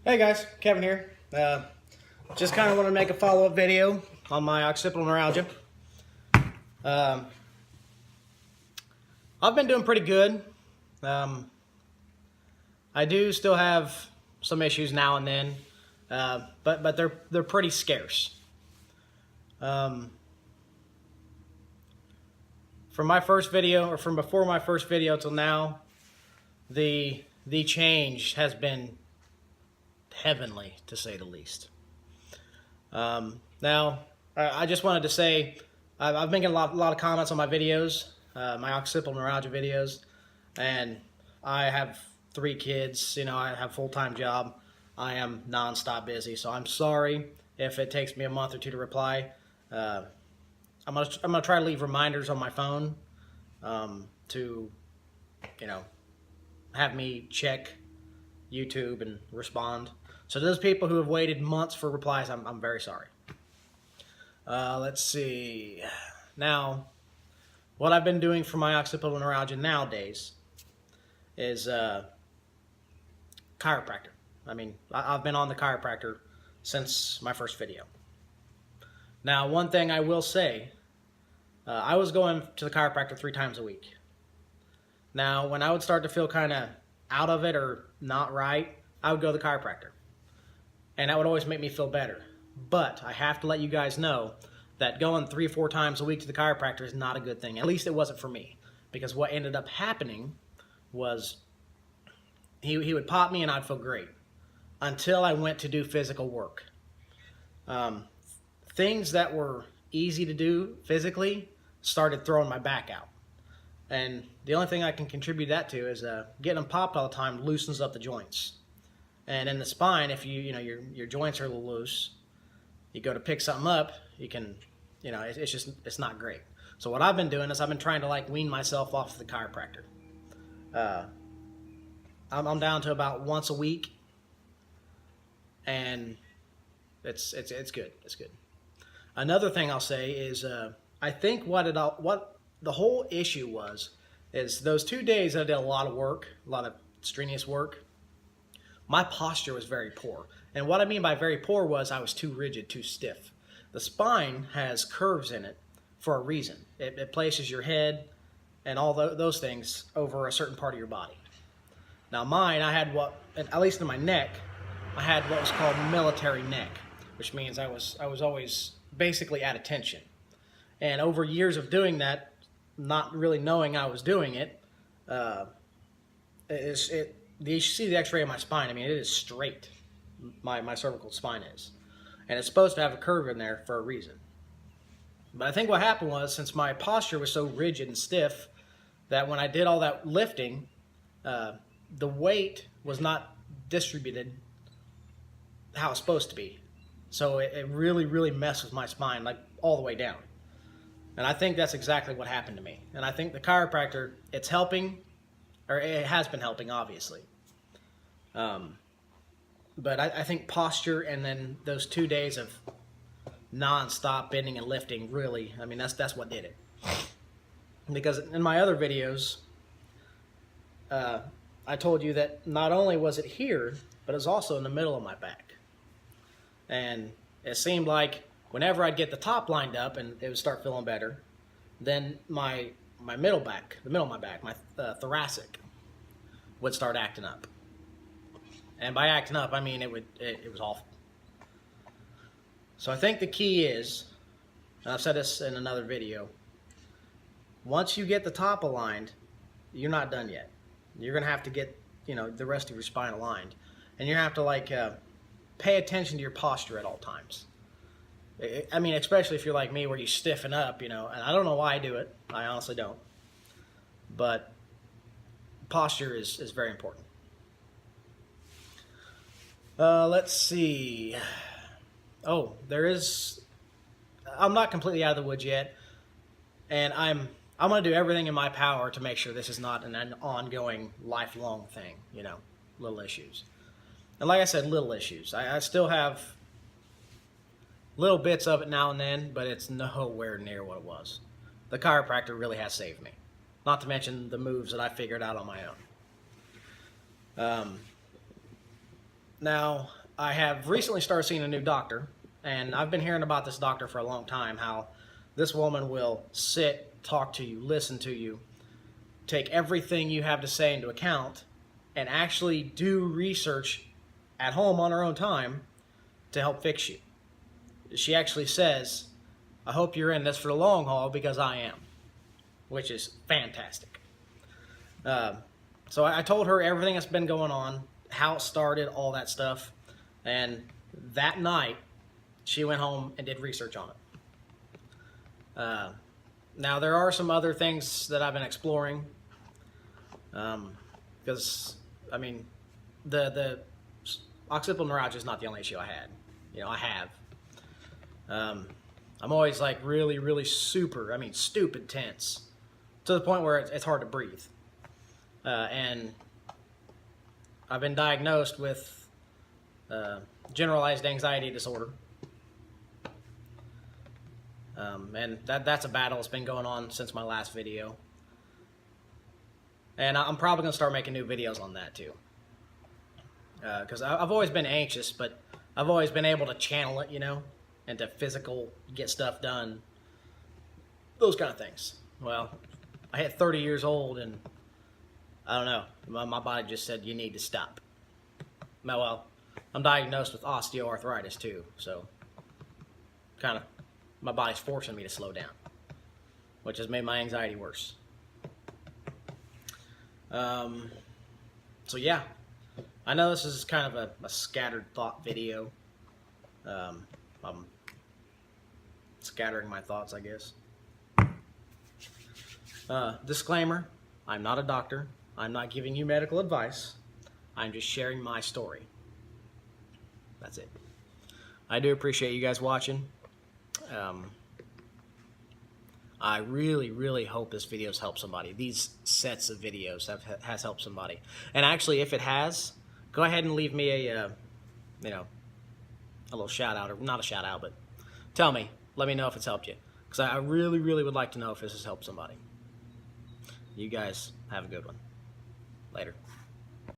Hey guys, Kevin here. Just kind of want to make a follow-up video on my occipital neuralgia. I've been doing pretty good. I do still have some issues now and then, but they're pretty scarce. From my first video, or from before my first video till now, the change has been heavenly, to say the least. Now, I just wanted to say, I've been getting a lot of comments on my videos, my occipital neuralgia videos, and I have 3 kids. You know, I have a full-time job. I am non-stop busy, so I'm sorry if it takes me a month or 2 to reply. I'm gonna try to leave reminders on my phone to, you know, have me check YouTube and respond. So those people who have waited months for replies, I'm very sorry. Let's see. Now, what I've been doing for my occipital neuralgia nowadays is chiropractor. I mean, I've been on the chiropractor since my first video. Now, one thing I will say, I was going to the chiropractor 3 times a week. Now, when I would start to feel kind of out of it or not right, I would go to the chiropractor. And that would always make me feel better. But I have to let you guys know that going 3 or 4 times a week to the chiropractor is not a good thing. At least it wasn't for me. Because what ended up happening was he would pop me and I'd feel great. Until I went to do physical work. Things that were easy to do physically started throwing my back out. And the only thing I can contribute that to is getting them popped all the time loosens up the joints. And in the spine, if your joints are a little loose, you go to pick something up, you can, it's not great. So what I've been doing is I've been trying to wean myself off the chiropractor. I'm down to about once a week, and it's good. It's good. Another thing I'll say is I think what the whole issue was is those 2 days I did a lot of work, a lot of strenuous work. My posture was very poor. And what I mean by very poor was I was too rigid, too stiff. The spine has curves in it for a reason. It places your head and all those things over a certain part of your body. Now mine, I had at least in my neck, I had what was called military neck, which means I was always basically at attention. And over years of doing that, not really knowing I was doing it, you see the x-ray of my spine. I mean, it is straight. My cervical spine is. And it's supposed to have a curve in there for a reason. But I think what happened was, since my posture was so rigid and stiff, that when I did all that lifting, the weight was not distributed how it's supposed to be. So it really, really messed with my spine, all the way down. And I think that's exactly what happened to me. And I think the chiropractor, it's helping, or it has been helping, obviously. But I think posture and then those 2 days of non-stop bending and lifting really, I mean, that's what did it. Because in my other videos, I told you that not only was it here, but it was also in the middle of my back. And it seemed like whenever I'd get the top lined up and it would start feeling better, then my middle back, the middle of my back, my thoracic, would start acting up. And by acting up, I mean it was awful. So I think the key is, and I've said this in another video, once you get the top aligned, you're not done yet. You're going to have to get, the rest of your spine aligned. And you have to pay attention to your posture at all times. I mean, especially if you're like me where you stiffen up, and I don't know why I do it. I honestly don't. But posture is very important. Let's see. Oh, I'm not completely out of the woods yet. And I'm going to do everything in my power to make sure this is not an ongoing, lifelong thing, little issues. And like I said, little issues. I still have little bits of it now and then, but it's nowhere near what it was. The chiropractor really has saved me. Not to mention the moves that I figured out on my own. Now, I have recently started seeing a new doctor, and I've been hearing about this doctor for a long time, how this woman will sit, talk to you, listen to you, take everything you have to say into account, and actually do research at home on her own time to help fix you. She actually says, I hope you're in this for the long haul because I am, which is fantastic. So I told her everything that's been going on, how it started, all that stuff. And that night, she went home and did research on it. Now, there are some other things that I've been exploring. Because, I mean, the occipital neuralgia is not the only issue I had. You know, I have. I'm always like really, really stupid tense. To the point where it's hard to breathe. And I've been diagnosed with generalized anxiety disorder. And that's a battle that's been going on since my last video. And I'm probably going to start making new videos on that too. Because I've always been anxious, but I've always been able to channel it, you know, into physical, get stuff done. Those kind of things. Well, I hit 30 years old and I don't know. My body just said, you need to stop. Well, I'm diagnosed with osteoarthritis too, so kind of my body's forcing me to slow down, which has made my anxiety worse. So yeah, I know this is kind of a scattered thought video. I'm scattering my thoughts, I guess. Disclaimer, I'm not a doctor. I'm not giving you medical advice. I'm just sharing my story. That's it. I do appreciate you guys watching. I really, really hope this video's helped somebody. These sets of videos has helped somebody. And actually, if it has, go ahead and leave me a, you know, a little shout out, or not a shout out, but tell me, let me know if it's helped you. Because I really, really would like to know if this has helped somebody. You guys have a good one. Later.